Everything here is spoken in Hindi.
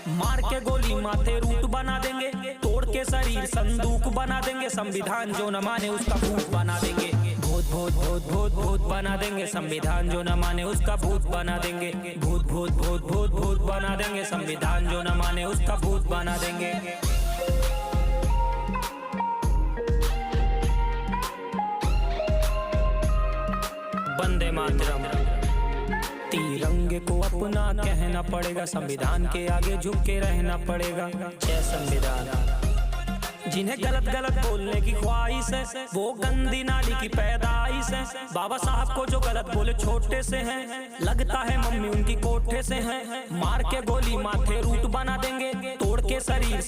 मार के गोली माथे रूट बना देंगे, तोड़ के शरीर संदूक बना देंगे, संविधान जो न माने उसका भूत बना देंगे। भूत भूत भूत भूत भूत बना देंगे, संविधान जो न माने उसका भूत बना देंगे। भूत भूत भूत भूत भूत बना देंगे, संविधान जो न माने उसका भूत बना देंगे। वंदे मातरम। तिरंगे को अपना कहना पड़ेगा, संविधान के आगे झुक के रहना पड़ेगा। जय संविधान। जिन्हें गलत गलत बोलने की ख्वाहिश है वो गंदी नाली की पैदाइश है। बाबा साहब को जो गलत बोले छोटे से हैं, लगता है मम्मी उनकी कोठे से हैं। मार के गोली माथे रूट बना देंगे, तोड़ के शरीर